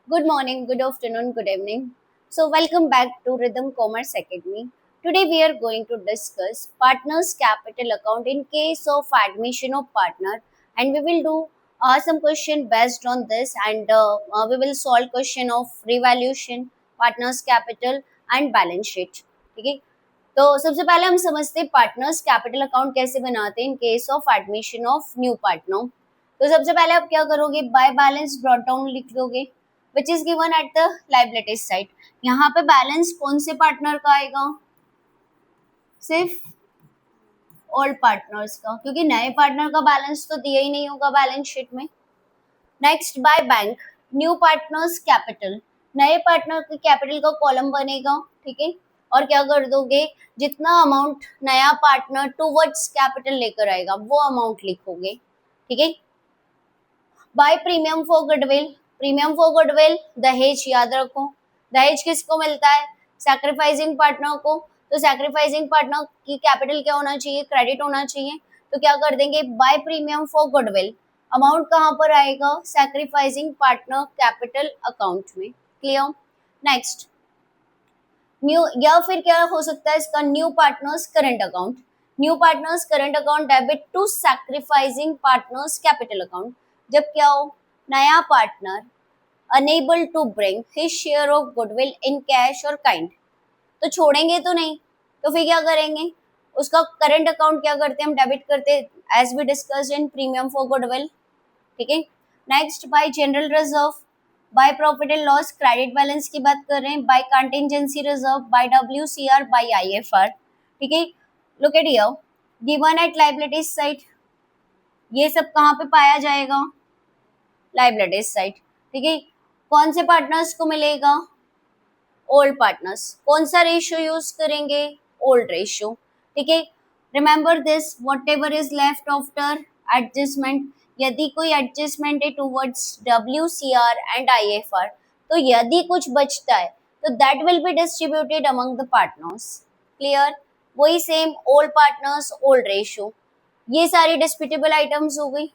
Good morning, good afternoon, good evening. So, welcome back to Rhythm Commerce Academy. Today, we are going to discuss partners' capital account in case of admission of partner, and we will do some question based on this, and we will solve question of revaluation, partners' capital, and balance sheet. ठीक है तो सबसे पहले हम समझते हैं partners capital account कैसे बनाते हैं in case of admission of new partner. तो सबसे पहले आप क्या करोगे, बाय बैलेंस ब्रॉट डाउन लिख दोगे विच is given at the liabilities side. यहाँ पे बैलेंस कौन से पार्टनर का आएगा, सिर्फ ओल्ड पार्टनर्स का, क्योंकि नए पार्टनर का बैलेंस तो दिया ही नहीं होगा बैलेंस शीट में। Next by bank, new partners capital, नए पार्टनर के कैपिटल का कॉलम बनेगा, ठीक है। और क्या कर दोगे, जितना अमाउंट नया पार्टनर टूवर्ड्स कैपिटल लेकर आएगा वो अमाउंट लिखोगे, ठीक है। By premium for goodwill, premium for goodwill दहेज याद रखो, दहेज किसको मिलता है, सैक्रिफाइसिंग पार्टनर को। तो सैक्रिफाइसिंग पार्टनर की कैपिटल क्या होना चाहिए, क्रेडिट होना चाहिए। तो क्या कर देंगे, by premium for goodwill, amount कहाँ पर आएगा, सैक्रिफाइसिंग पार्टनर कैपिटल अकाउंट में। क्लियर। नेक्स्ट न्यू, या फिर क्या हो सकता है इसका, new partners current account, new partners current account debit to sacrificing partners capital account. जब क्या हो, नया partner unable to bring his share of goodwill in cash और काइंड, तो छोड़ेंगे तो नहीं, तो फिर क्या करेंगे, उसका करंट अकाउंट क्या करते हैं हम, डेबिट करते हैं as we discussed in premium for goodwill, ठीक है। Next by general reserve, by profit and loss credit balance की बात कर रहे हैं, by contingency reserve, by WCR, by IFR, ठीक है। Look at here, given at liabilities side, ये सब कहाँ पे पाया जाएगा, लायबिलिटीज साइड, ठीक है। कौन से पार्टनर्स को मिलेगा, ओल्ड पार्टनर्स। कौन सा रेशियो यूज करेंगे, ओल्ड रेशियो, ठीक है। Remember this, what ever is left after adjustment, यदि कोई एडजस्टमेंट है टूवर्ड्स WCR एंड IFR, तो यदि कुछ बचता है तो that will be distributed among the partners. Clear. वही same old partners old ratio, ये सारी डिस्प्यूटेबल आइटम्स हो गई,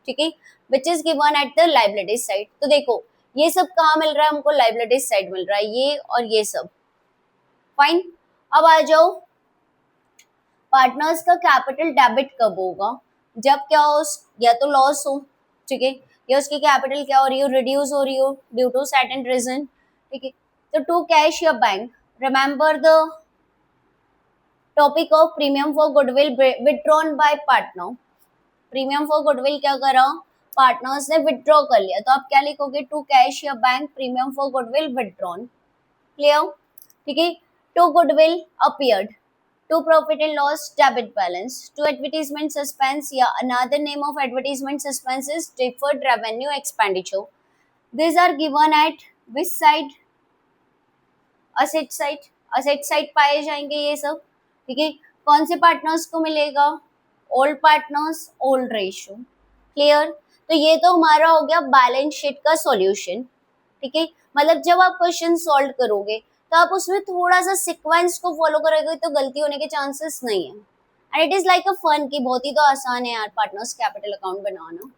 ठीक है, which is given at the liabilities side. तो देखो ये सब कहाँ मिल रहा है हमको, लायबिलिटीज साइड मिल रहा है, ये और ये सब। फाइन। अब आ जाओ, पार्टनर्स का कैपिटल डेबिट कब होगा, जब क्या हो, या तो लॉस हो, ठीक है, या उसकी कैपिटल क्या हो रही हो, रिड्यूस हो रही हो ड्यू टू सर्टेन रीजन, ठीक है। तो टू कैश या bank, remember the topic of premium for goodwill withdrawn bye partner. Premium for goodwill क्या करा, पार्टनर्स ने विथड्रॉ कर लिया, तो आप क्या लिखोगे, टू कैश या bank premium for goodwill withdrawn. Clear, ठीक है। To goodwill appeared, to profit and loss debit balance, to advertisement suspense या another name of advertisement suspense is deferred revenue expenditure. These are given at which side, asset side, asset side पाए जाएंगे ये सब, ठीक है। कौन से partners को मिलेगा, old partners old ratio. Clear. तो ये तो हमारा हो गया बैलेंस शीट का सॉल्यूशन, ठीक है। मतलब जब आप क्वेश्चन सॉल्व करोगे तो आप उसमें थोड़ा सा सीक्वेंस को फॉलो करोगे तो गलती होने के चांसेस नहीं है, and it is like a fun की बहुत ही तो आसान है यार पार्टनर्स कैपिटल अकाउंट बनाना।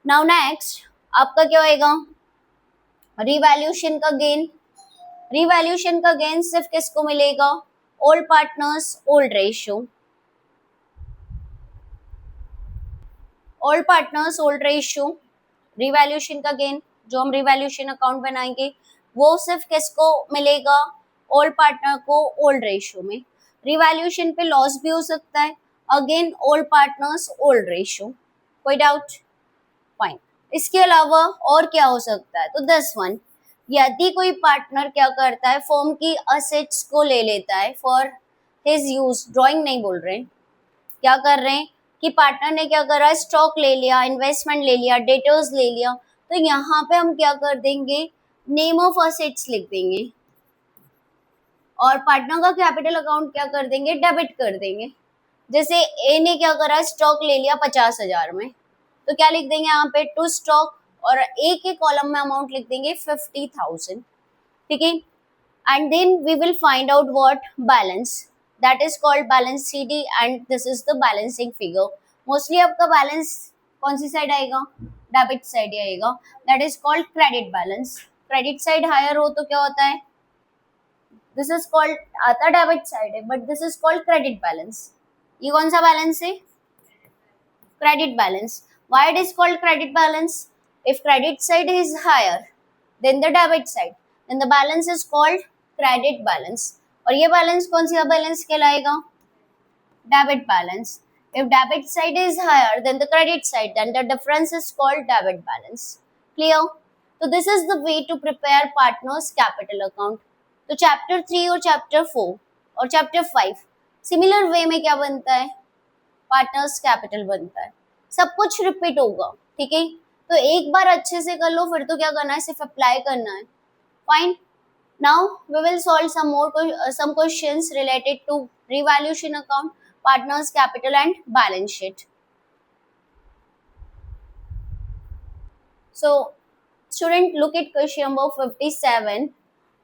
नाउ नेक्स्ट आपका क्या होएगा, रिवैल्यूएशन का गेन। रिवैल्यूएशन का गेन सिर्फ किसको मिलेगा, old partners old ratio, old partners old ratio. Revaluation का गेन जो हम रिवैल्यूएशन अकाउंट बनाएंगे वो सिर्फ किसको मिलेगा, ओल्ड पार्टनर को ओल्ड रेशियो में। रिवैल्यूएशन पे लॉस भी हो सकता है, again old partners old ratio. कोई डाउट, फाइन। इसके अलावा और क्या हो सकता है, तो 10 यदि कोई पार्टनर क्या करता है, फर्म की असेट्स को ले लेता है फॉर हिज यूज, ड्राइंग नहीं बोल रहे, क्या कर रहे हैं कि पार्टनर ने क्या करा, स्टॉक ले लिया, इन्वेस्टमेंट ले लिया, डेटर्स ले लिया, तो यहाँ पे हम क्या कर देंगे, नेम ऑफ असेट्स लिख देंगे और पार्टनर का कैपिटल अकाउंट क्या कर देंगे, डेबिट कर देंगे। जैसे ए ने क्या करा, स्टॉक ले लिया 50,000 में, तो क्या लिख देंगे यहाँ पे, टू स्टॉक, और ए के कॉलम में अमाउंट लिख देंगे 50,000, ठीक है। And then we will find out what balance, that is called balance CD, and this is the balancing figure. Mostly आपका बैलेंस कौन सी साइड आएगा, डेबिट साइड ही आएगा, that is called credit balance. Credit side higher हो तो क्या होता है, दिस इज कॉल्ड, आता डेबिट साइड है but this is called credit balance. ये कौन सा बैलेंस है, credit balance. Why it is called credit balance? If credit side is higher than the debit side, then the balance is called credit balance. और ये balance कौन सा balance कहलाएगा, debit balance. If debit side is higher than the credit side, then the difference is called debit balance. Clear? So this is the way to prepare partners capital account. तो chapter 3 और chapter 4 और chapter 5 similar way में क्या बनता है, partners capital बनता है, सब कुछ रिपीट होगा, ठीक है। तो एक बार अच्छे से कर लो, फिर तो क्या करना है, सिर्फ अप्लाई करना है। Fine, now we will solve some questions related to revaluation account, partners capital and balance sheet. So student, look at question number 57.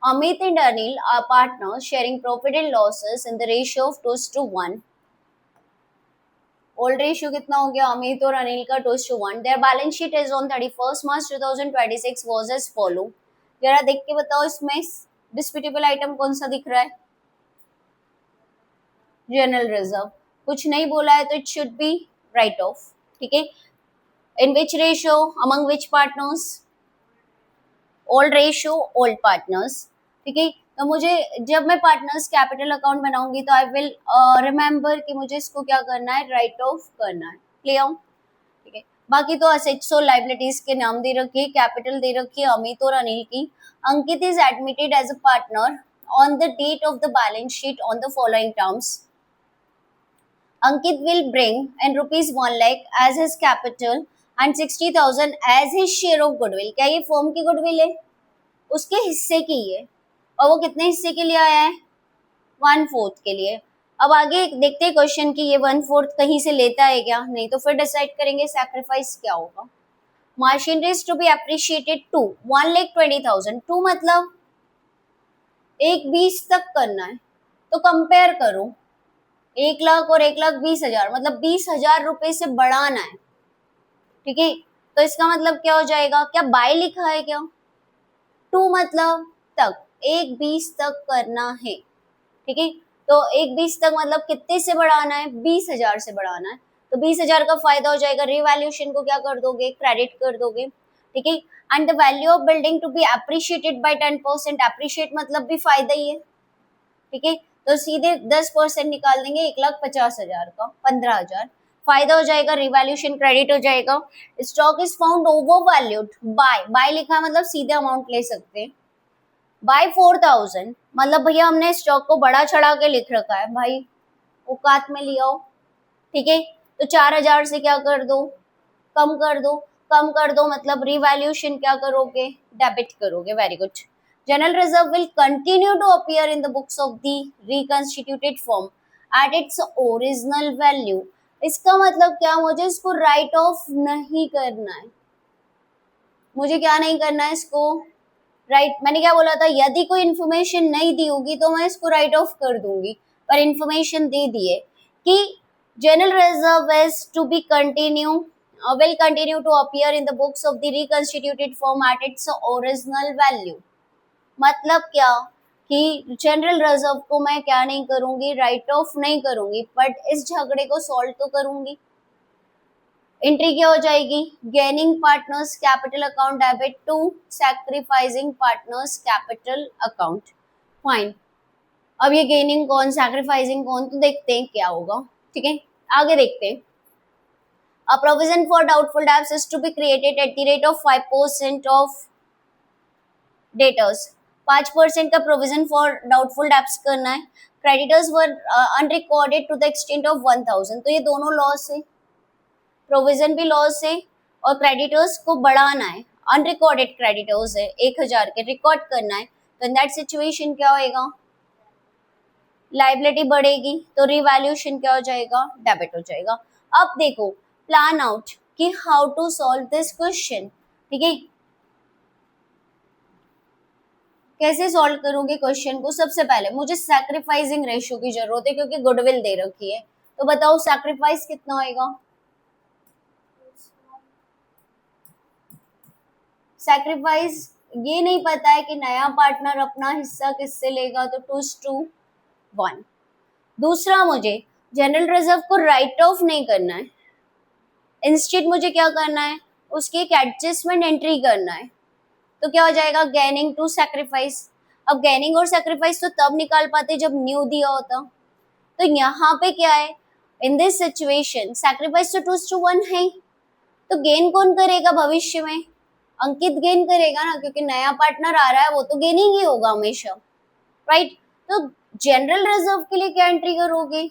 Amit and Anil are partners sharing profit and losses in the ratio of 2:1. Old ratio कितना हो गया, अमित और अनिल का 2:1. Their balance sheet is on 31 March 2026 was as follow. जरा देख के बताओ इसमें डिस्प्यूटेबल आइटम कौन सा दिख रहा है, जनरल रिजर्व। कुछ नहीं बोला है तो it should be write off, ठीक है। In which ratio, among which partners, old ratio, old partners, ठीक है। तो मुझे जब मैं पार्टनर्स कैपिटल अकाउंट बनाऊंगी तो आई विल रिमेम्बर कि मुझे इसको क्या करना है, राइट ऑफ करना है। क्लियर, ठीक है। बाकी तो असेट्स और लायबिलिटीज के नाम दे रखी है, कैपिटल दे रखी है अमित और अनिल की। Ankit is admitted as a partner on the date of the balance sheet on the following terms. Ankit will bring in rupees 1 lakh as his capital and 60,000 as his share of goodwill. क्या ये firm की goodwill है, उसके हिस्से की है, और वो कितने हिस्से के लिए आया है, 1/4 के लिए। अब आगे देखते हैं क्वेश्चन की, ये 1/4 कहीं से लेता है क्या, नहीं तो फिर डिसाइड करेंगे सैक्रिफाइस क्या होगा। Machineries to be appreciated to 1,20,000. To मतलब 1,20 तक करना है, तो कंपेयर करो 1,00,000 और 1,20,000, मतलब 20,000 रुपए से बढ़ाना है, ठीक है। तो इसका मतलब क्या हो जाएगा, क्या बाय लिखा है क्या, टू मतलब तक, 1,20 तक करना है, ठीक है। तो 1,20 तक मतलब कितने से बढ़ाना है, 20,000 से बढ़ाना है। तो 20,000 का फायदा हो जाएगा, रिवैल्यूएशन को क्या कर दोगे, क्रेडिट कर दोगे, ठीक है। And the value of building to be appreciated by 10%, appreciate मतलब भी फायदा ही है, ठीक है। तो सीधे 10% निकाल देंगे, 1,50,000 का 15,000 फायदा हो जाएगा, रिवैल्यूएशन क्रेडिट हो जाएगा। Stock is found over valued by, by लिखा है मतलब सीधे अमाउंट ले सकते हैं, बाय 4,000 मतलब भैया हमने स्टॉक को बड़ा चढ़ा के लिख रखा है, भाई औकात में लिया हो, ठीक है। तो 4,000 से क्या कर दो, कम कर दो, कम कर दो मतलब रिवैल्यूएशन क्या करोगे, डेबिट करोगे। Very good. General reserve will continue to appear in the books of the reconstituted firm at its original value. इसका मतलब क्या, मुझे इसको राइट ऑफ नहीं करना है, मुझे क्या नहीं करना है इसको, राइट। मैंने क्या बोला था, यदि कोई इन्फॉर्मेशन नहीं दी होगी तो मैं इसको राइट ऑफ कर दूंगी, पर इन्फॉर्मेशन दे दी है कि general reserve is to be continue will continue to appear in the books of the reconstituted firm at its original value. मतलब क्या कि जनरल रिजर्व को मैं क्या नहीं करूंगी, राइट ऑफ नहीं करूंगी, बट इस झगड़े को सॉल्व तो करूंगी। एंट्री क्या हो जाएगी, gaining partners capital account debit to sacrificing partners capital account. Fine, अब ये गेनिंग कौन, सैक्रिफाइसिंग कौन, तो देखते हैं क्या होगा, ठीक है। आगे देखते हैं। A provision for doubtful debts is to be created at the rate of 5% of debtors. 5% का प्रोविजन फॉर डाउटफुल डेब्ट्स करना है। Creditors were unrecorded to the extent of 1,000. तो ये दोनों लॉस है, प्रोविजन भी लॉस है और क्रेडिटर्स को बढ़ाना है, अनरिकॉर्डेड क्रेडिटर्स है 1,000 के, रिकॉर्ड करना है। तो इन दैट सिचुएशन क्या होएगा, लाइबिलिटी बढ़ेगी, तो रिवैल्यूएशन क्या हो जाएगा, डेबिट हो जाएगा। अब देखो प्लान आउट कि how to solve this question, ठीक है। कैसे सॉल्व करूंगी क्वेश्चन को, सबसे पहले मुझे सैक्रिफाइसिंग रेशियो की जरूरत है क्योंकि गुडविल दे रखी है। तो बताओ सैक्रिफाइस कितना होएगा, सैक्रिफाइस ये नहीं पता है कि नया पार्टनर अपना हिस्सा किससे लेगा, तो 2:1। दूसरा, मुझे जनरल रिजर्व को राइट ऑफ नहीं करना है, इंस्टेड मुझे क्या करना है, उसकी एक एडजस्टमेंट एंट्री करना है। तो क्या हो जाएगा, गेनिंग टू सैक्रिफाइस। अब गेनिंग और सैक्रिफाइस तो तब निकाल पाते जब न्यू दिया होता। तो यहाँ पे क्या है, इन दिस सिचुएशन सैक्रिफाइस तो 2:1 है, तो गेन कौन करेगा भविष्य में, अंकित गेन करेगा ना, क्योंकि नया पार्टनर आ रहा है, वो तो गेनिंग ही होगा हमेशा, राइट। तो जनरल रिजर्व के लिए क्या एंट्री करोगे,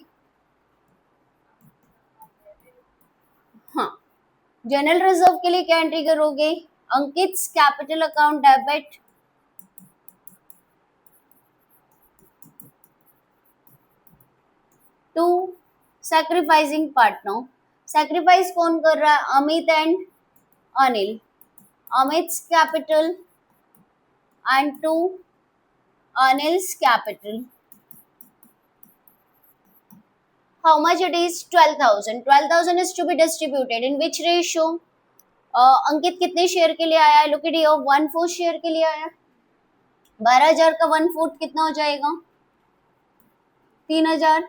हाँ, जनरल रिजर्व के लिए क्या एंट्री करोगे, Ankit capital account debit to sacrificing partner. Sacrifice कौन कर रहा है, Amit and Anil, Amit capital and to Anil's capital. How much it is? 12,000. 12,000 is to be distributed in which ratio? अंकित कितने शेयर के लिए आया है, लुक एट हियर, 1/4 शेयर के लिए आया है। 12,000 का 1/4 कितना हो जाएगा, 3,000।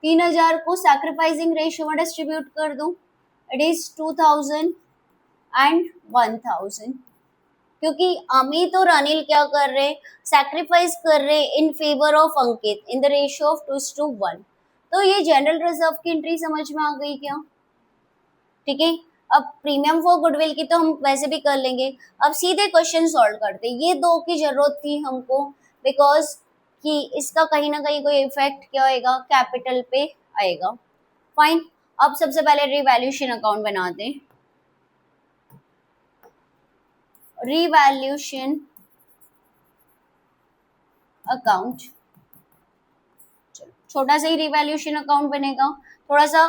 3,000 को सैक्रिफाइसिंग रेशियो में डिस्ट्रीब्यूट कर दो, इट इज 2,000 एंड 1,000। क्योंकि अमित और अनिल क्या कर रहे, सैक्रिफाइस कर रहे in favour of Ankit in the ratio of 2:1। तो ये जनरल रिजर्व की एंट्री समझ में आ गई क्या, ठीक है। अब प्रीमियम फॉर गुडविल की तो हम वैसे भी कर लेंगे। अब सीधे क्वेश्चन सॉल्व करते, ये दो की जरूरत थी हमको, बिकॉज कि इसका कहीं ना कहीं कोई इफेक्ट क्या होएगा, कैपिटल पे आएगा। फाइन, अब सबसे पहले रिवैल्यूएशन अकाउंट बनाते हैं। रिवैल्यूएशन अकाउंट, छोटा सा ही रिवैल्यूएशन अकाउंट बनेगा, थोड़ा सा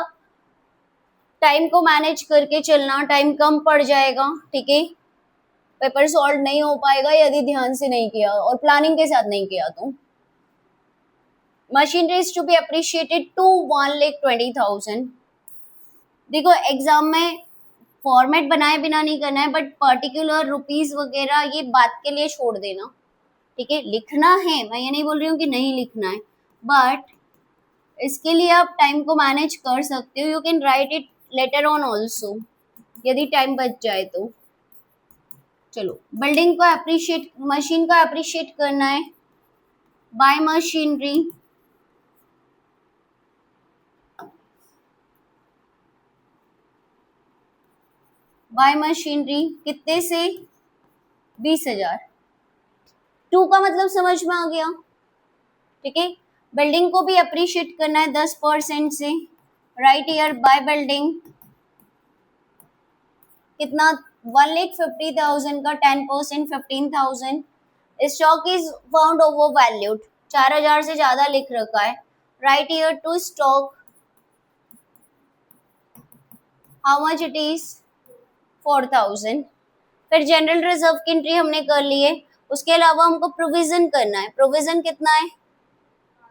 टाइम को मैनेज करके चलना, टाइम कम पड़ जाएगा, ठीक है। पेपर सॉल्व नहीं हो पाएगा यदि ध्यान से नहीं किया और प्लानिंग के साथ नहीं किया तो। Machinery is to be appreciated to 1,20,000। देखो एग्जाम में फॉर्मेट बनाए बिना नहीं करना है, बट पर्टिकुलर रुपीस वगैरह ये बात के लिए छोड़ देना, ठीक है। लिखना है, मैं ये नहीं बोल रही हूँ कि नहीं लिखना है, बट इसके लिए आप टाइम को मैनेज कर सकते हो, you can write it later on also यदि टाइम बच जाए तो। चलो, बिल्डिंग को अप्रिशिएट, मशीन को अप्रिशिएट करना है, बाय मशीनरी, बाय मशीनरी कितने से, 20,000। 2 का मतलब समझ में आ गया, ठीक है। बिल्डिंग को भी अप्रिशिएट करना है 10% से, राइट ईयर बाय बिल्डिंग कितना, 1,50,000 का 10% 15,000। Stock is found over valued, 4,000 से ज्यादा लिख रखा है, write here to stock how much it is, 4,000। फिर जनरल रिजर्व की एंट्री हमने कर ली है, उसके अलावा हमको प्रोविजन करना है, प्रोविजन कितना है,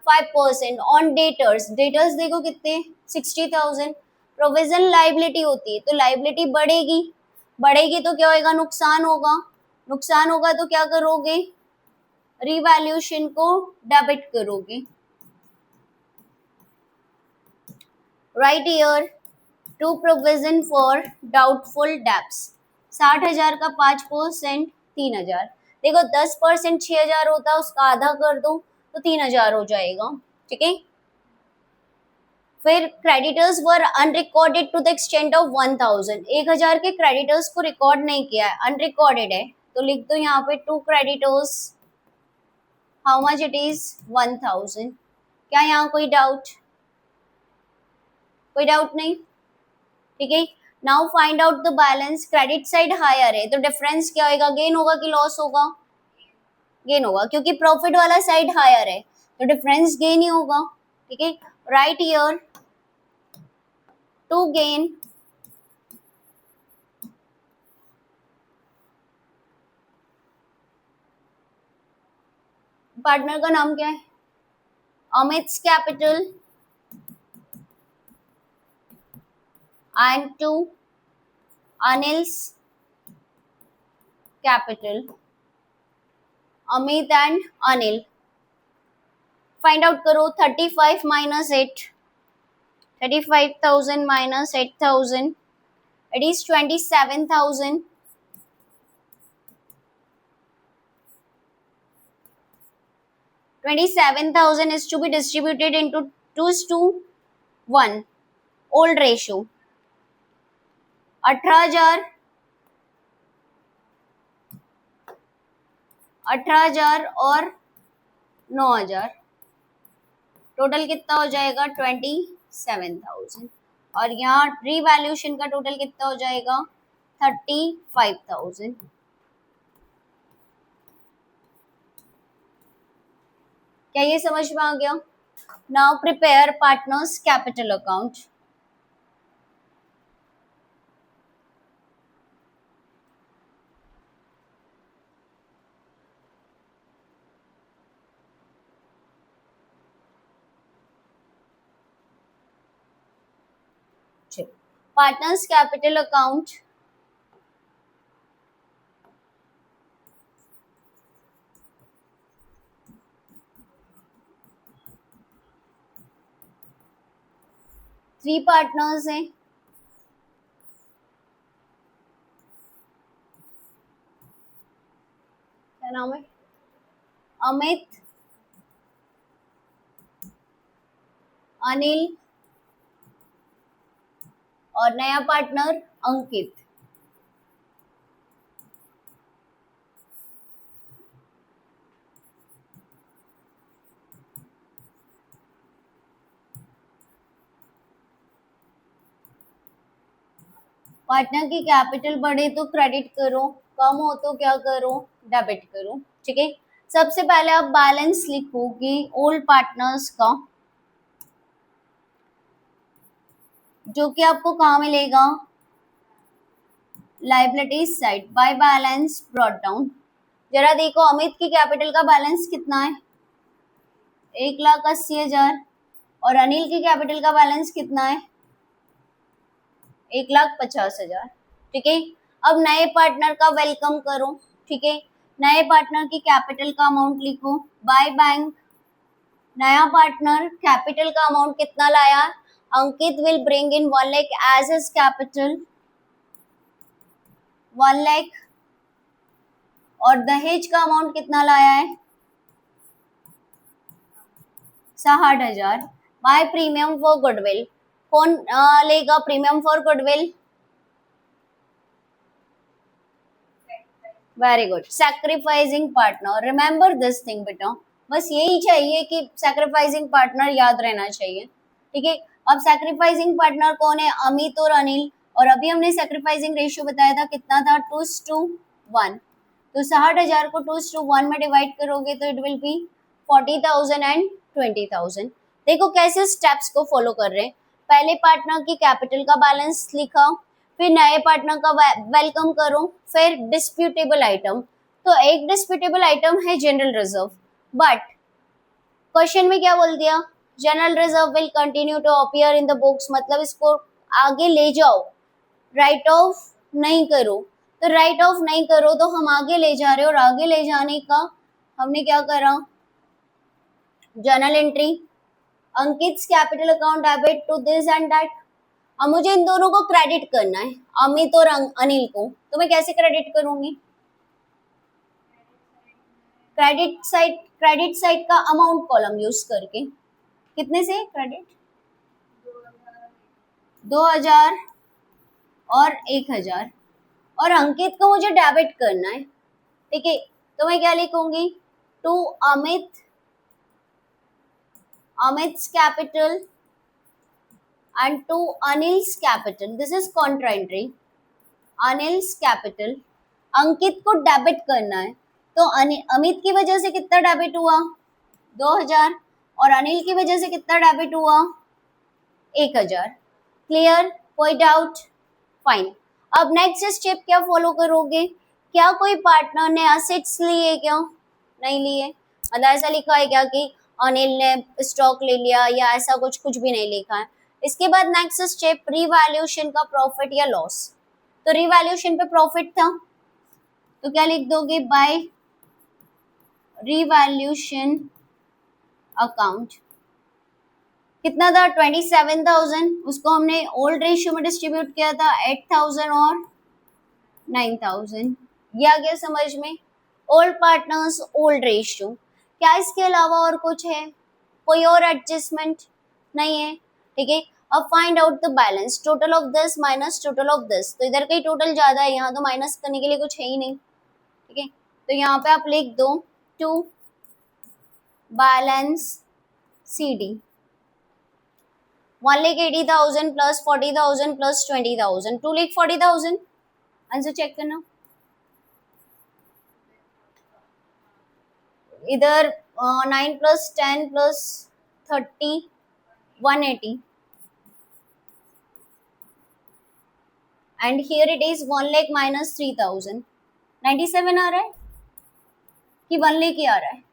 5% ऑन डेटर्स, डेटर्स देखो कितने, 60,000। प्रोविजन लाइबिलिटी होती है, तो लाइबिलिटी बढ़ेगी, बढ़ेगी तो क्या होगा, नुकसान होगा, नुकसान होगा तो क्या करोगे, रिवैल्यूएशन को डेबिट करोगे, write here to provision for doubtful debts, 60,000 का 5% 3,000। देखो 10% 6,000 होता है, उसका आधा कर दो तो 3,000 हो जाएगा, ठीक है। फिर creditors were unrecorded to the extent of 1,000, 1,000 के क्रेडिटर्स को रिकॉर्ड नहीं किया है, अनरिकॉर्डेड है, तो लिख दो यहाँ पे to creditors how much it is, 1,000। क्या यहाँ कोई डाउट, कोई डाउट नहीं, ठीक है। Now find out the balance, credit side higher है तो डिफरेंस क्या होगा, गेन होगा कि लॉस होगा, गेन होगा, क्योंकि प्रॉफिट वाला साइड हायर है तो डिफरेंस गेन ही होगा, ठीक है। Write here to gain partner का नाम क्या है, Amit capital and to Anil's capital Amit and Anil, find out करो 35 minus 8, 35,000 minus 8,000, it is 27,000. 27,000 is to be distributed into 2:1 old ratio. 18,000 और 9,000, टोटल कितना हो जाएगा 27,000, और यहाँ रीवैल्यूएशन का टोटल कितना हो जाएगा 35,000. क्या ये समझ में आ गया? Now prepare partners capital account. Partners capital account three partners हैं. क्या नाम है? अमित, अनिल और नया पार्टनर अंकित. पार्टनर की कैपिटल बढ़े तो क्रेडिट करो, कम हो तो क्या करो, डेबिट करो. ठीक है, सबसे पहले आप बैलेंस लिखोगे ओल्ड पार्टनर्स का, जो कि आपको कहाँ मिलेगा, liabilities side by balance brought down. जरा देखो अमित की कैपिटल का बैलेंस कितना है, 1,80,000, और अनिल की कैपिटल का बैलेंस कितना है, 1,50,000. ठीक है, अब नए पार्टनर का वेलकम करो. ठीक है, नए पार्टनर की कैपिटल का अमाउंट लिखो बाय बैंक. नया पार्टनर कैपिटल का अमाउंट कितना लाया, Ankit will bring in 1 lakh as his capital, 1 lakh, और दहेज का अमाउंट कितना लाया है, 60,000 बाय प्रीमियम फॉर गुडविल. कौन लेगा premium for goodwill? Very good, sacrificing partner. Remember this thing बेटा, बस यही चाहिए कि सैक्रिफाइसिंग पार्टनर याद रहना चाहिए. ठीक है, अब सैक्रिफाइसिंग पार्टनर कौन है, अमित और अनिल. और अभी हमने सैक्रिफाइसिंग रेशियो बताया था कितना था, 2:1. तो 60,000 को 2:1 में डिवाइड करोगे तो इट विल बी 40,000 एंड 20,000. देखो कैसे स्टेप्स को फॉलो कर रहे हैं. पहले पार्टनर की कैपिटल का बैलेंस लिखा, फिर नए पार्टनर का वेलकम करो, फिर डिस्प्यूटेबल आइटम. तो एक डिस्प्यूटेबल आइटम है जनरल रिजर्व, बट क्वेश्चन में क्या बोल दिया, general reserve will continue to appear in the books, मतलब इसको आगे ले जाओ, राइट ऑफ नहीं करो. तो राइट ऑफ नहीं करो तो हम आगे ले जा रहे हो, और आगे ले जाने का हमने क्या करा, journal entry, Ankit capital account debit to this and that. अब मुझे इन दोनों को क्रेडिट करना है, अमित और अनिल को, तो मैं कैसे क्रेडिट करूंगी, क्रेडिट साइड का अमाउंट कॉलम यूज करके. कितने से क्रेडिट, 2,000 और 1,000, और अंकित को मुझे डेबिट करना है. ठीक है, तो मैं क्या लिखूंगी, to Amit's capital and to Anil's capital. This is contra entry. Anil's capital. अंकित को डेबिट करना है, तो अमित की वजह से कितना डेबिट हुआ, 2,000, और अनिल की वजह से कितना डेबिट हुआ, 1,000. क्लियर, कोई डाउट? फाइन. अब नेक्स्ट स्टेप क्या फॉलो करोगे, क्या कोई पार्टनर ने असेट्स लिए, क्या नहीं लिए, मतलब ऐसा लिखा है क्या कि अनिल ने स्टॉक ले लिया, या ऐसा कुछ भी नहीं लिखा है. इसके बाद नेक्स्ट स्टेप, रिवैल्यूएशन का प्रॉफिट या लॉस. तो रिवैल्यूएशन पे प्रॉफिट था, तो क्या लिख दोगे, बाय रिवैल्यूएशन अकाउंट। कितना था, 27,000, उसको हमने ओल्ड रेशियो में डिस्ट्रीब्यूट किया था 8,000 और 9,000। ये आ गया समझ में। Old partners old ratio. क्या इसके अलावा और कुछ है, कोई और एडजस्टमेंट नहीं है, ठीक है। अब find out the balance, total of this minus total of this. तो इधर का ही टोटल ज्यादा है, यहाँ तो माइनस करने के लिए कुछ है ही नहीं, ठीक है। तो यहाँ पे आप लिख दो to balance C D, 1,80,000 plus 40,000 plus 20,000, 2,40,000। Answer check करना। इधर 9 plus 10 plus 30, 180, and here it is 1 lakh minus 3,000, 97 आ रहा है कि 1 लाख ही आ रहा है,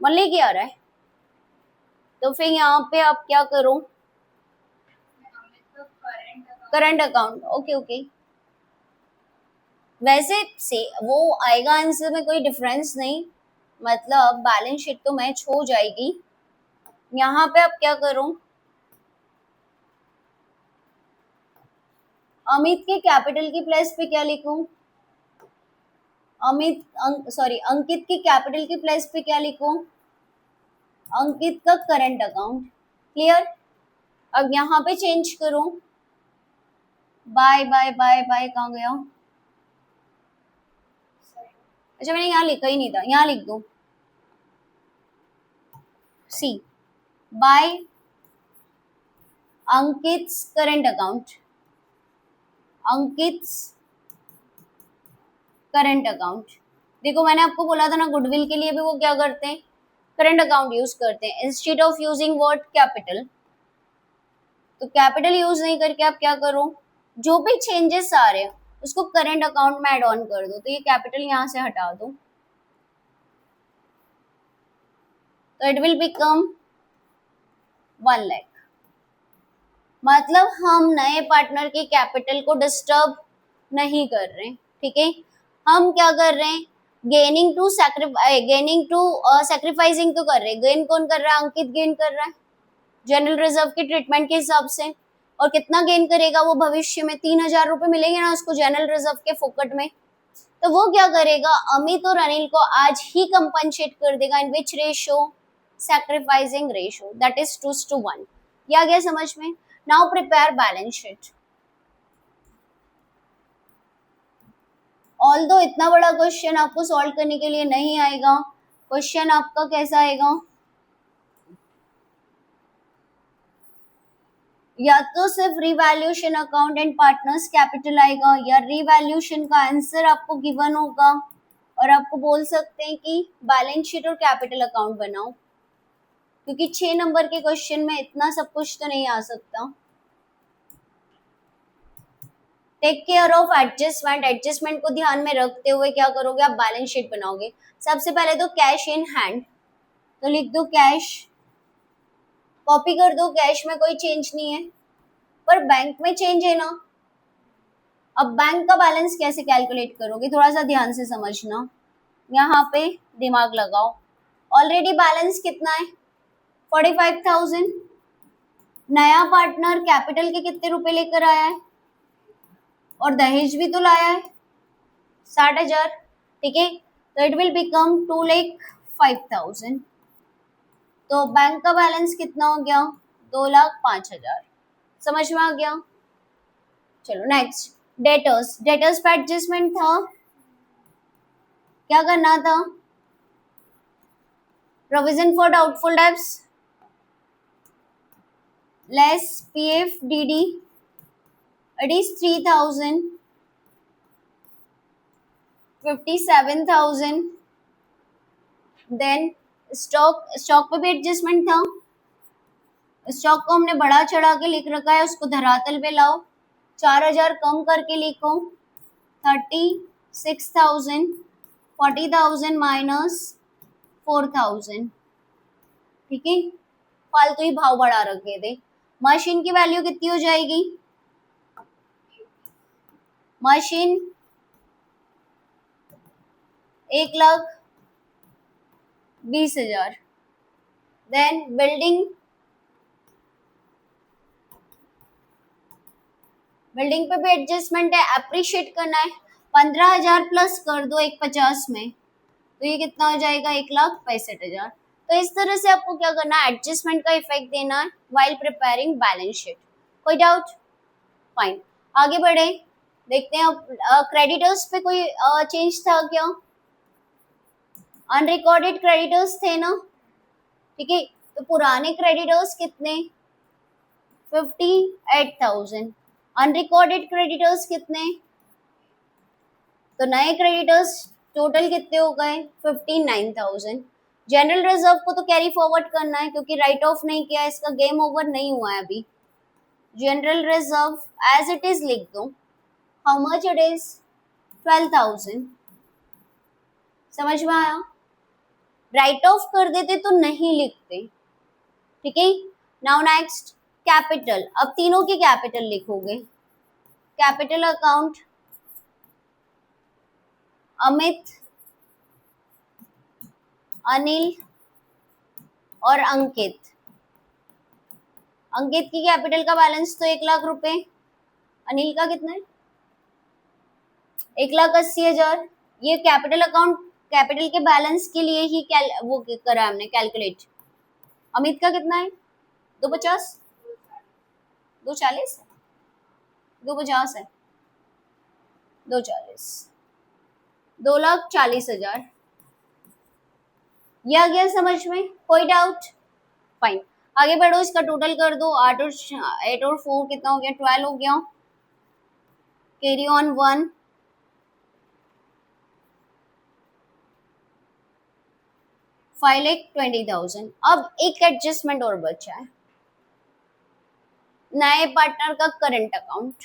1 लाख ही आ रहा है। तो फिर यहाँ पे आप क्या करो, करंट अकाउंट, ओके ओके। वैसे से वो आएगा आंसर में, कोई डिफरेंस नहीं, मतलब बैलेंस शीट तो मैच हो जाएगी। यहाँ पे आप क्या करो, अमित के कैपिटल की प्लेस पे क्या लिखूं, अंकित की कैपिटल की प्लेस पे क्या लिखूं, अंकित का करंट अकाउंट। क्लियर। अब यहाँ पे चेंज करो, बाय बाय बाय बाय कहाँ गया, अच्छा मैंने यहाँ लिखा ही नहीं था, यहाँ लिख दो सी by Ankit's current account, Ankit's current account. देखो मैंने आपको बोला था ना, गुडविल के लिए भी वो क्या करते हैं, करंट अकाउंट यूज करते हैं instead of using word capital. तो कैपिटल यूज नहीं करके आप क्या करो, जो भी चेंजेस आ रहे हैं उसको करंट अकाउंट में ऐड ऑन कर दो। तो ये कैपिटल यहां से हटा दो, तो इट विल बिकम 1 लाख। मतलब हम नए पार्टनर की कैपिटल को डिस्टर्ब नहीं कर रहे, ठीक है। हम क्या कर रहे हैं, गेनिंग टू सैक्रिफाइसिंग तो कर रहे हैं। गेन कौन कर रहा है, अंकित गेन कर रहा है जनरल रिजर्व के ट्रीटमेंट के हिसाब से। और कितना गेन करेगा वो भविष्य में, 3,000 रुपए मिलेंगे ना उसको जनरल रिजर्व के फोकट में। तो वो क्या करेगा, अमित और अनिल को आज ही कंपनसेट कर देगा। In which ratio, sacrificing ratio, that is 2:1। ये आ गया समझ में। Now prepare balance sheet. Although इतना बड़ा क्वेश्चन आपको सॉल्व करने के लिए नहीं आएगा। क्वेश्चन आपका कैसा आएगा, या तो सिर्फ revaluation account and partners capital आएगा, या रिवैल्यूएशन का आंसर आपको गिवन होगा और आपको बोल सकते हैं कि बैलेंस शीट और कैपिटल अकाउंट बनाओ, क्योंकि 6 नंबर के क्वेश्चन में इतना सब कुछ तो नहीं आ सकता। Take care of adjustment, adjustment को ध्यान में रखते हुए क्या करोगे, आप बैलेंस शीट बनाओगे। सबसे पहले तो कैश इन हैंड, तो लिख दो कैश, कॉपी कर दो, कैश में कोई चेंज नहीं है, पर बैंक में चेंज है ना। अब बैंक का बैलेंस कैसे कैलकुलेट करोगे, थोड़ा सा ध्यान से समझना, यहाँ पे दिमाग लगाओ। ऑलरेडी बैलेंस कितना है, 45,000। नया पार्टनर कैपिटल के कितने रुपए लेकर आया है, और दहेज भी तो लाया है 60,000, ठीक है। तो इट विल बिकम 2,05,000। तो बैंक का बैलेंस कितना हो गया, 2,05,000। समझ में आ गया। चलो नेक्स्ट, डेटर्स। डेटर्स पे एडजस्टमेंट था, क्या करना था, provision for doubtful debts less PF DD, it is 3,000, 57,000। Then stock, stock पे भी एडजस्टमेंट था, स्टॉक को हमने बढ़ा चढ़ा के लिख रखा है, उसको धरातल पे लाओ, 4,000 कम करके लिखो, 36,000, 40,000 माइनस 4,000, ठीक है। फालतू ही भाव बढ़ा रखे थे। मशीन की वैल्यू कितनी हो जाएगी, मशीन 1,20,000। देन बिल्डिंग पे भी एडजस्टमेंट है, अप्रिशिएट करना है, 15,000 प्लस कर दो एक 50 में, तो ये कितना हो जाएगा, 1,65,000। तो इस तरह से आपको क्या करना है, एडजस्टमेंट का इफेक्ट देना है व्हाइल प्रिपेयरिंग बैलेंस शीट। कोई डाउट? फाइन, आगे बढ़े, देखते हैं अब क्रेडिटर्स पे कोई चेंज था क्या? अनरिकॉर्डेड क्रेडिटर्स थे ना, ठीक है। तो पुराने क्रेडिटर्स कितने, 58,000। अनरिकॉर्डेड क्रेडिटर्स कितने, तो नए क्रेडिटर्स टोटल कितने हो गए, 59,000। जनरल रिजर्व को तो कैरी फॉरवर्ड करना है क्योंकि राइट ऑफ नहीं किया, इसका गेम ओवर नहीं हुआ है अभी। General reserve as it is लिख दो, हाउ मच इट इज, 12,000। समझ में आया? राइट ऑफ कर देते तो नहीं लिखते, ठीक है। नाउ नेक्स्ट कैपिटल, अब तीनों की कैपिटल लिखोगे। कैपिटल अकाउंट अमित, अनिल और अंकित। अंकित की कैपिटल का बैलेंस तो 1,00,000 रुपए, अनिल का कितना है, 1,80,000। ये कैपिटल अकाउंट, कैपिटल के बैलेंस के लिए ही वो करा हमने कैलकुलेट। अमित का कितना है, 250, 240, 250 है, 240, 2,40,000। ये आ गया समझ में? कोई डाउट? फाइन, आगे बढ़ो, इसका टोटल कर दो, 8 और 4 कितना हो गया, 12 हो गया। Carry on 1, 5,20,000। अब एक एडजस्टमेंट और बचा है, नए पार्टनर का करंट अकाउंट,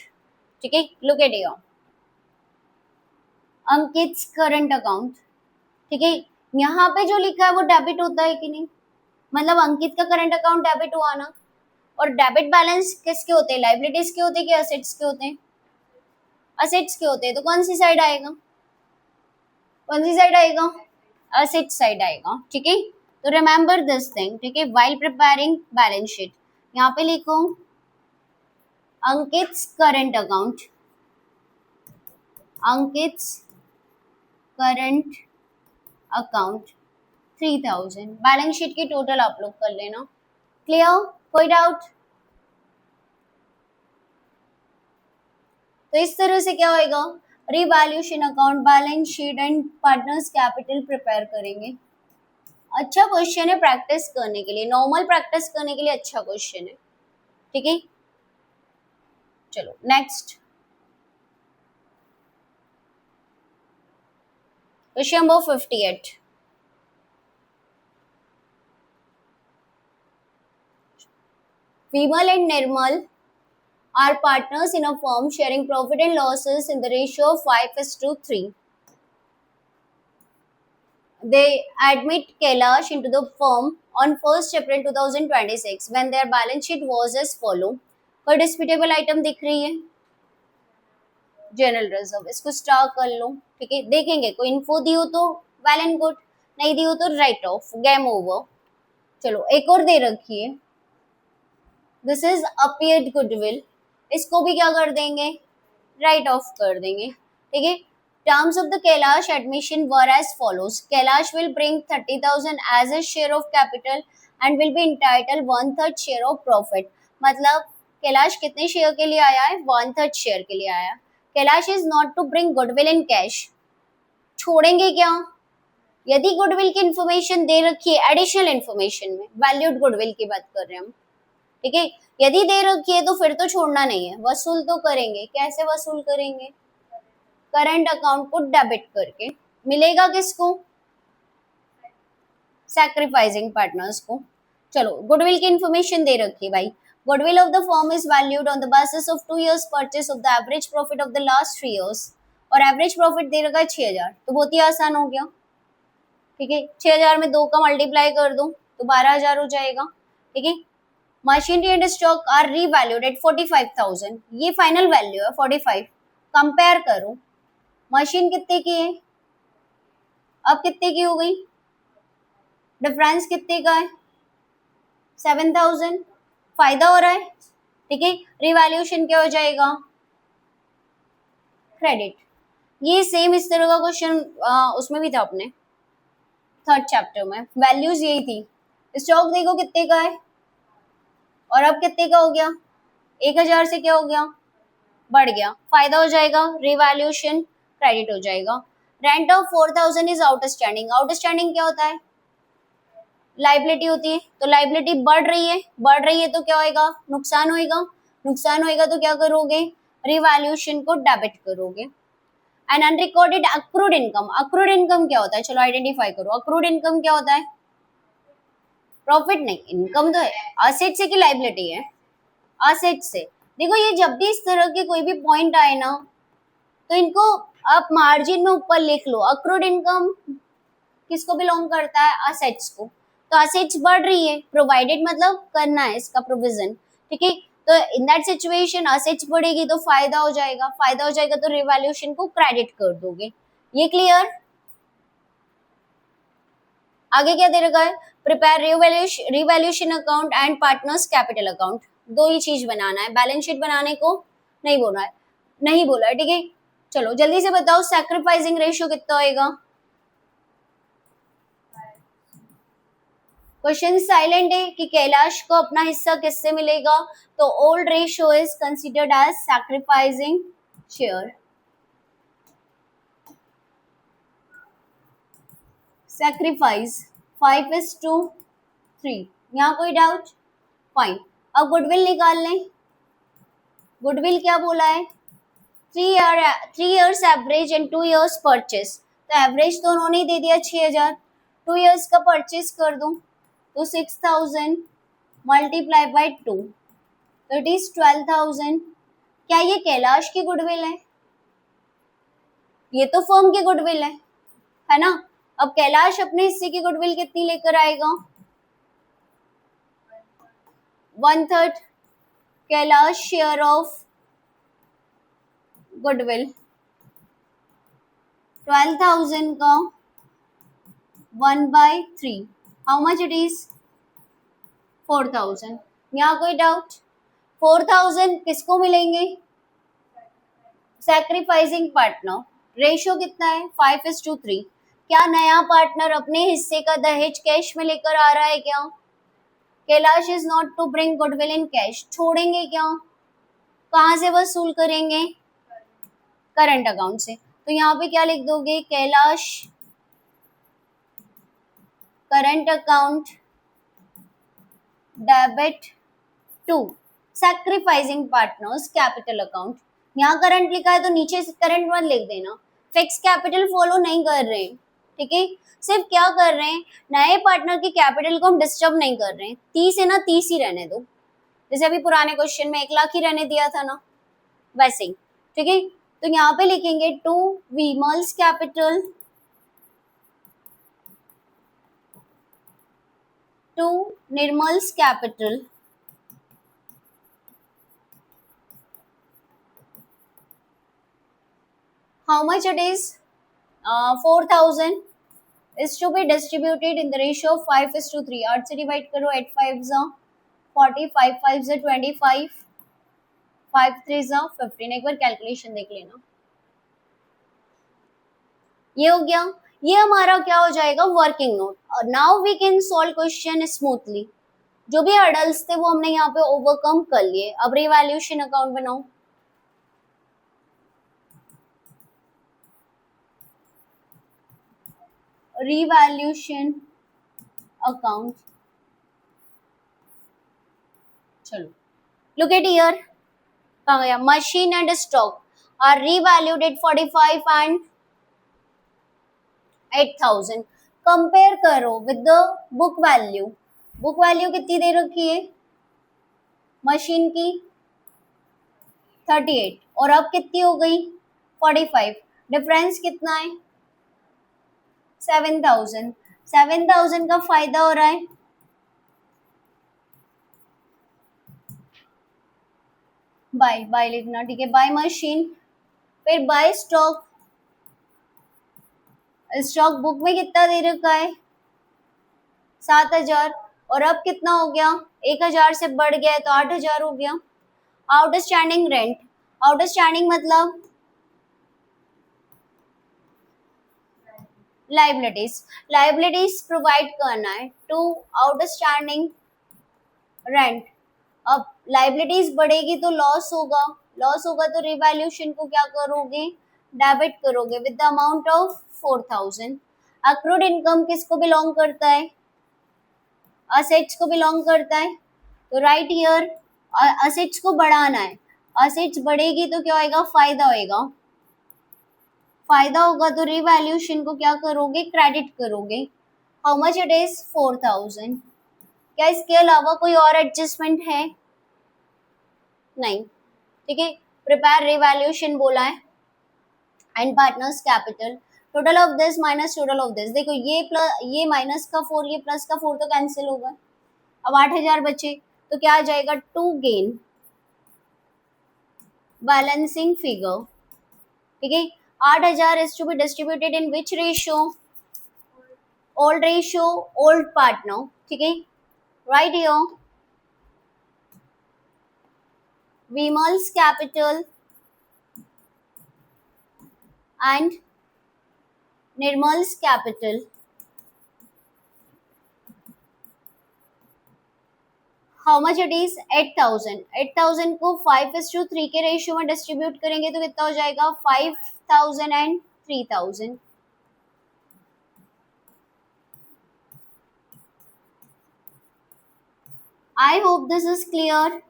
ठीक है। Look at here, Ankit current account, ठीक है। यहाँ पे जो लिखा है वो डेबिट होता है कि नहीं, मतलब अंकित का करंट अकाउंट डेबिट हुआ ना। और डेबिट बैलेंस किसके होते हैं, लाइबिलिटीज के होते हैं कि असेट्स के होते हैं? असेट्स के होते हैं, तो कौन सी साइड आएगा, कौन सी साइड आएगा, असेट साइड आएगा, ठीक है। तो रिमेंबर दिस थिंग, ठीक है, व्हाइल प्रिपेयरिंग बैलेंस शीट। यहाँ पे लिखो अंकित करंट अकाउंट, अंकित करंट अकाउंट 3,000। बैलेंस शीट की टोटल आप लोग कर लेना। क्लियर? कोई डाउट? तो इस तरह से क्या होएगा, revaluation account, balance sheet and partners capital prepare करेंगे। अच्छा क्वेश्चन है प्रैक्टिस करने के लिए, नॉर्मल प्रैक्टिस करने के लिए अच्छा क्वेश्चन है, ठीक है। चलो next question number 58। Vimal and Nirmal are partners in a firm sharing profit and losses in the ratio of 5:3. They admit Kailash into the firm on 1st April 2026 when their balance sheet was as follow. कोई disputable item दिख रही है, general reserve, इसको star कर लो, ठीक है। देखेंगे कोई इन्फो दी हो तो वेल एंड गुड, नहीं दी हो तो राइट ऑफ, गेम ओवर। चलो एक और दे रखी है, दिस इज अपीयर्ड गुडविल, इसको भी क्या कर देंगे, राइट ऑफ कर देंगे, ठीक है। Terms of the Kailash admission were as follows, Kailash will bring 30,000 as a share of capital and will be entitle 1/3 share of profit. मतलब कैलाश कितने शेयर के लिए आया है, 1/3 शेयर के लिए आया। Kailash is not to bring goodwill in cash, छोड़ेंगे क्या, यदि गुडविल की इंफॉर्मेशन दे रखी है एडिशनल इंफॉर्मेशन में, वैल्यूड गुडविल की बात कर रहे हैं हम, ठीक है। यदि दे रखी है तो फिर तो छोड़ना नहीं है, वसूल तो करेंगे। कैसे वसूल करेंगे, करंट अकाउंट को डेबिट करके। मिलेगा किसको, सैक्रिफाइसिंग पार्टनर्स को। चलो गुडविल की इंफॉर्मेशन दे रखी है भाई, goodwill of the firm is valued on the basis of 2 years purchase of the average profit of the last 3 years, और एवरेज प्रॉफिट दे रखा है 6,000, तो बहुत ही आसान हो गया, ठीक है। 6,000 में 2 का मल्टीप्लाई कर दो तो 12,000 हो जाएगा, ठीक है। Machinery and stock are revalued at 45,000, ये फाइनल वैल्यू है 45। कंपेयर करो, मशीन कितने की है, अब कितने की हो गई, डिफरेंस कितने का है, 7,000, फायदा हो रहा है, ठीक है। रिवैल्यूएशन क्या हो जाएगा, क्रेडिट। ये सेम इस तरह का क्वेश्चन उसमें भी था अपने थर्ड चैप्टर में, वैल्यूज यही थी। स्टॉक देखो कितने का है और अब कितने का हो गया, 1,000 से क्या हो गया, बढ़ गया, फायदा हो जाएगा, रिवैल्यूएशन क्रेडिट हो जाएगा। Rent of 4,000 is outstanding. Outstanding क्या होता है, लाइबिलिटी होती है, तो लाइबिलिटी बढ़ रही है, बढ़ रही है तो क्या होएगा, नुकसान होएगा, नुकसान होएगा तो क्या करोगे, रिवैल्यूएशन को डेबिट करोगे। And unrecorded accrued income, accrued income क्या होता है, चलो आइडेंटिफाई करो, अक्रूड इनकम क्या होता है, प्रॉफिट नहीं, इनकम तो है, असेट से की लाइबिलिटी है, असेट से। देखो ये जब भी इस तरह के कोई भी पॉइंट आए ना, तो इनको आप मार्जिन में ऊपर लिख लो, अक्रूड इनकम किसको बिलोंग करता है, असेट्स को। तो असेट्स बढ़ रही है, प्रोवाइडेड मतलब करना है इसका प्रोविजन, ठीक है। तो इन दैट सिचुएशन असेट्स बढ़ेगी तो फायदा हो जाएगा, फायदा हो जाएगा तो रिवैल्यूएशन को क्रेडिट कर दोगे। ये क्लियर। आगे क्या दे रखा है, prepare revaluation account and partners capital account, दो ही चीज बनाना है, बैलेंस शीट बनाने को नहीं बोला है, नहीं बोला है, ठीक है। चलो जल्दी से बताओ सैक्रिफाइसिंग रेशियो कितना होएगा। क्वेश्चन साइलेंट है कि कैलाश को अपना हिस्सा किससे मिलेगा, तो old ratio is considered as sacrificing share. Sacrifice 5:3, यहाँ कोई डाउट, फाइन। अब गुडविल निकाल लें, गुडविल क्या बोला है, 3 years average and 2 years purchase, तो एवरेज तो उन्होंने ही दे दिया 6,000, 2 years का परचेस कर दूं तो 6,000 मल्टीप्लाई बाई 2, तो इट इज 12,000। क्या ये कैलाश की गुडविल है, ये तो फर्म की गुडविल है ना। अब कैलाश अपने हिस्से की गुडविल कितनी लेकर आएगा, 1/3, कैलाश शेयर ऑफ गुडविल 12,000 का 1/3, हाउ मच इट इज 4,000। यहाँ कोई डाउट, 4,000 किसको मिलेंगे, सैक्रिफाइसिंग पार्टनर, रेशियो कितना है 5:3। क्या नया पार्टनर अपने हिस्से का दहेज कैश में लेकर आ रहा है क्या, Kailash is not to bring goodwill in cash, छोड़ेंगे क्या, कहाँ से वसूल करेंगे, करंट अकाउंट से। तो यहाँ पे क्या लिख दोगे, Kailash current account debit to sacrificing partners capital account. यहाँ करंट लिखा है तो नीचे से करंट मत लिख देना, फिक्स कैपिटल फॉलो नहीं कर रहे हैं, ठीक है। सिर्फ क्या कर रहे हैं, नए पार्टनर की कैपिटल को हम डिस्टर्ब नहीं कर रहे हैं, 30 है ना 30 ही रहने दो, जैसे अभी पुराने क्वेश्चन में 1,00,000 ही रहने दिया था ना, वैसे ही, ठीक है। तो यहाँ पे लिखेंगे to Vimal's capital, to Nirmal's capital, how much it is, 4,000 is to be distributed in the ratio of 5:3। 8 से डिवाइड करो, 8 5 जा 40, 5 5 जा 25, 5 3 जा 15। एक बार कैलकुलेशन देख लेना, ये हो गया। ये हमारा क्या हो जाएगा, वर्किंग नोट। और now we can solve question smoothly, जो भी हर्डल्स थे वो हमने यहाँ पे ओवरकम कर लिए। अब रिवैल्यूएशन अकाउंट बनाओ, रिवैल्यूएशन अकाउंट, चलो लुक एट हियर, कहाँ गया, machine and stock are revalued at 45 and 8,000। Compare करो with the book value, book value कितनी दे रखी है मशीन की, 38, और अब कितनी हो गई 45, डिफरेंस कितना है 7,000। 7,000 का फायदा हो रहा है, बाय बाय लिखना, ठीक है, बाय मशीन, फिर बाय स्टॉक, स्टॉक बुक में कितना दे रखा है 7,000, और अब कितना हो गया 1,000 से बढ़ गया है तो 8,000 हो गया। आउटस्टैंडिंग रेंट, आउटस्टैंडिंग मतलब लाइबिलिटीज, लाइबिलिटीज प्रोवाइड करना है टू आउटस्टैंडिंग रेंट। अब लाइबिलिटीज बढ़ेगी तो लॉस होगा, लॉस होगा तो रिवैल्यूएशन को क्या करोगे डेबिट करोगे with the amount of 4,000। Accrued income किसको बिलोंग करता है असेट्स को बिलोंग करता है, तो राइट हियर असेट्स को बढ़ाना है, असेट्स बढ़ेगी तो क्या होएगा फायदा होएगा, फायदा होगा तो रिवैल्यूएशन को क्या करोगे क्रेडिट करोगे। How much it is 4,000। क्या इसके अलावा कोई और एडजस्टमेंट है नहीं, ठीक है। प्रिपेयर रिवैल्यूएशन बोला है and partners capital, total of this minus total of this, देखो ये प्लस ये माइनस का 4 ये प्लस का 4 तो कैंसिल होगा, अब 8,000 बचे तो क्या आ जाएगा टू गेन बैलेंसिंग फिगर, ठीक है। 8,000 is to be distributed in which ratio old ratio old partner, ठीक है। Right here Vimal's capital and Nirmal's capital, how much it is 8,000, 8,000 को 5:3 के रेशियो में डिस्ट्रीब्यूट करेंगे तो कितना हो जाएगा 5,000 and 3,000। I hope this is clear,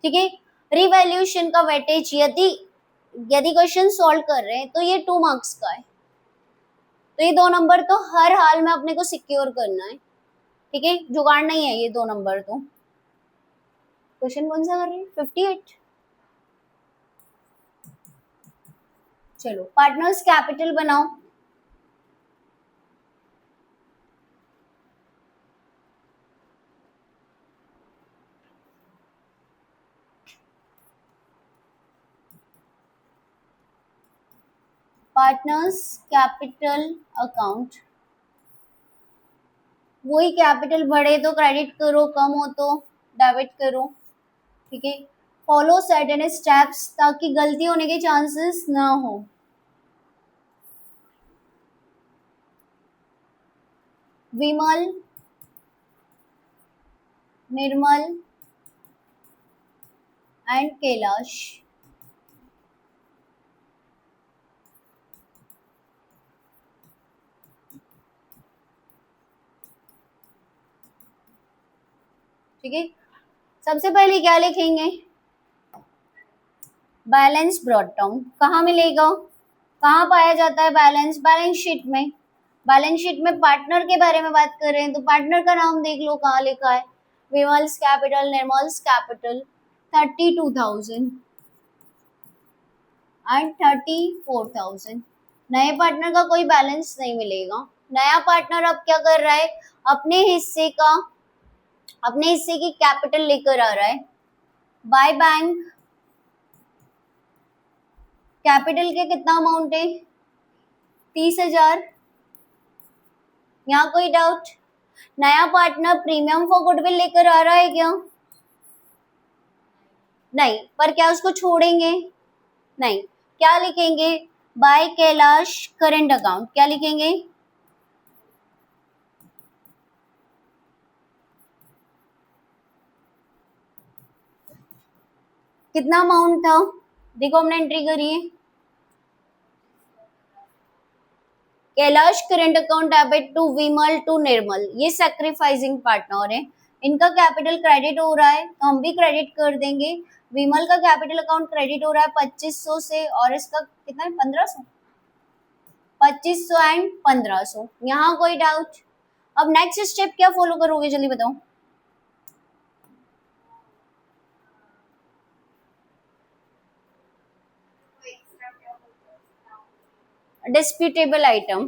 ठीक है। रिवैल्यूएशन का वेटेज यदि यदि क्वेश्चन सॉल्व कर रहे हैं तो ये 2 मार्क्स का है, तो ये 2 नंबर तो हर हाल में अपने को सिक्योर करना है, ठीक है। जुगाड़ नहीं है ये 2 नंबर तो। क्वेश्चन कौन सा कर रहे हैं 58। चलो पार्टनर्स कैपिटल बनाओ, पार्टनर्स कैपिटल अकाउंट, वही कैपिटल बढ़े तो क्रेडिट करो कम हो तो डेबिट करो, ठीक है। फॉलो सर्टेन स्टेप्स ताकि गलती होने के चांसेस ना हो। विमल निर्मल एंड कैलाश, ठीक है। सबसे पहले क्या लिखेंगे बैलेंस ब्रॉट डाउन, कहाँ मिलेगा कहाँ पाया जाता है बैलेंस, बैलेंस शीट में। बैलेंस शीट में पार्टनर के बारे में बात कर रहे हैं तो पार्टनर का नाम देख लो कहाँ लिखा है, विमल्स कैपिटल निर्मल्स कैपिटल 32,000 एंड 34,000। नए पार्टनर का कोई बैलेंस नहीं मिलेगा, नया पार्टनर अब क्या कर रहा है अपने हिस्से की कैपिटल लेकर आ रहा है। बाय बैंक कैपिटल के कितना अमाउंट है 30,000। यहाँ कोई डाउट, नया पार्टनर प्रीमियम फॉर गुडविल लेकर आ रहा है क्या नहीं, पर क्या उसको छोड़ेंगे नहीं, क्या लिखेंगे बाय कैलाश करंट अकाउंट, क्या लिखेंगे कितना अमाउंट था देखो हमने एंट्री करी है Kailash current account debit to Vimal to Nirmal, ये सैक्रिफाइसिंग पार्टनर है, इनका कैपिटल क्रेडिट हो रहा है तो हम भी क्रेडिट कर देंगे। विमल का कैपिटल अकाउंट क्रेडिट हो रहा है 2,500 से और इसका कितना है 1,500, 2,500 एंड 1,500। यहाँ कोई डाउट, अब नेक्स्ट स्टेप क्या फॉलो करोगे जल्दी बताओ। डिस्प्यूटेबल आइटम,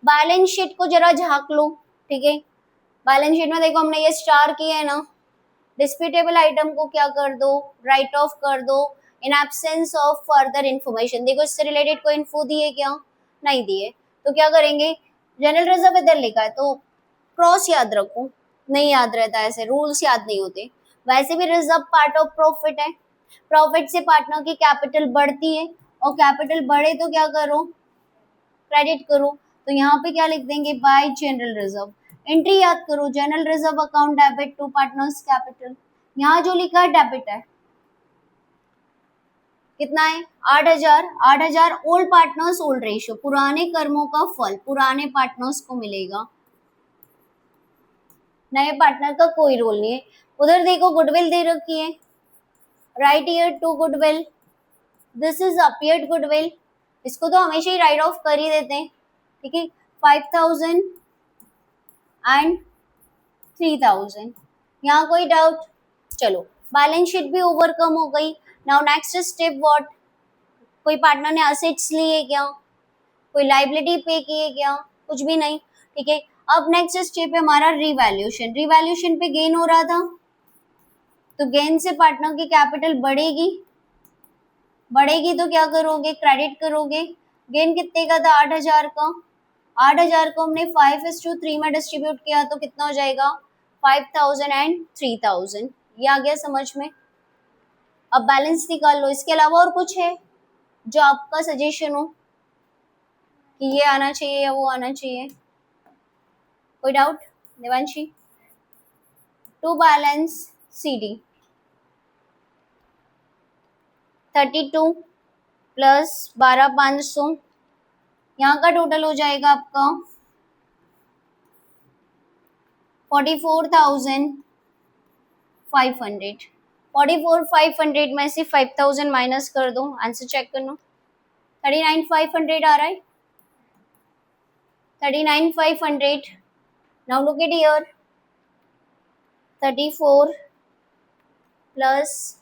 बैलेंस शीट को जरा झांक लो, ठीक है। बैलेंस शीट में देखो हमने ये स्टार किया है ना, डिस्प्यूटेबल आइटम को क्या कर दो राइट ऑफ कर दो, in absence of further information. देखो इससे रिलेटेड कोई इन्फो दी है क्या? नहीं दी है, तो क्या करेंगे, जनरल रिजर्व इधर लिखा है तो क्रॉस याद रखो, नहीं याद रहता, ऐसे रूल्स याद नहीं होते। वैसे भी रिजर्व पार्ट ऑफ प्रॉफिट है, प्रॉफिट से पार्टनर की कैपिटल बढ़ती है, और कैपिटल बढ़े तो क्या करो, क्रेडिट करो। तो यहाँ पे क्या लिख देंगे, बाय जनरल रिजर्व। एंट्री याद करो, general reserve account debit to partners capital. यहाँ जो लिखा है डेबिट है, कितना है, 8,000। 8,000 ओल्ड पार्टनर्स ओल्ड रेशियो, पुराने कर्मों का फल पुराने पार्टनर्स को मिलेगा, नए पार्टनर का कोई रोल नहीं है। उधर देखो गुडविल दे रखी है, write here to goodwill, this is appeared goodwill, इसको तो हमेशा ही राइट ऑफ कर ही देते हैं, ठीक है। 5,000 एंड 3,000, यहाँ कोई डाउट? चलो बैलेंस शीट भी ओवरकम हो गई। नाउ नेक्स्ट स्टेप व्हाट, कोई पार्टनर ने असेट्स लिए क्या, कोई लाइबिलिटी पे की है क्या, कुछ भी नहीं, ठीक है। अब नेक्स्ट स्टेप है हमारा रिवैल्यूएशन। रिवैल्यूएशन पे गेन हो रहा था, तो गेन से पार्टनर की कैपिटल बढ़ेगी, बढ़ेगी तो क्या करोगे, क्रेडिट करोगे। गेन कितने का था, 8,000 का। 8,000 को हमने 5:3 में डिस्ट्रीब्यूट किया तो कितना हो जाएगा, 5,000 एंड 3,000। ये आ गया समझ में। अब बैलेंस निकाल लो। इसके अलावा और कुछ है जो आपका सजेशन हो कि ये आना चाहिए या वो आना चाहिए? कोई doubt Devanshi? Two balance CD 32 plus 12,500, यहाँ का टोटल हो जाएगा आपका 44,500। 44,500 में से 5,000 माइनस कर दो, आंसर चेक कर लो। 39,500 आ रहा है, 39,500। Now look at here, 34 plus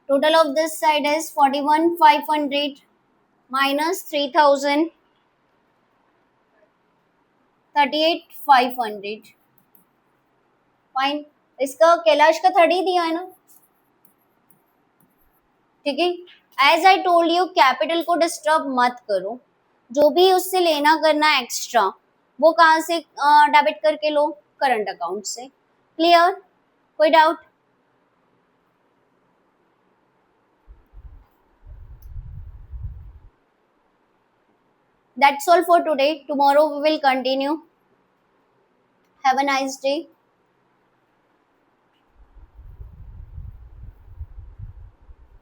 total of this side is 41,500 minus 3,000, 38,500। Fine, इसका कैलाश का 30 दिया है ना, ठीक है। As I told you, capital को डिस्टर्ब मत करो, जो भी उससे लेना करना एक्स्ट्रा वो कहाँ से डेबिट करके लो, करंट अकाउंट से। क्लियर? कोई doubt? That's all for today. Tomorrow we will continue. Have a nice day.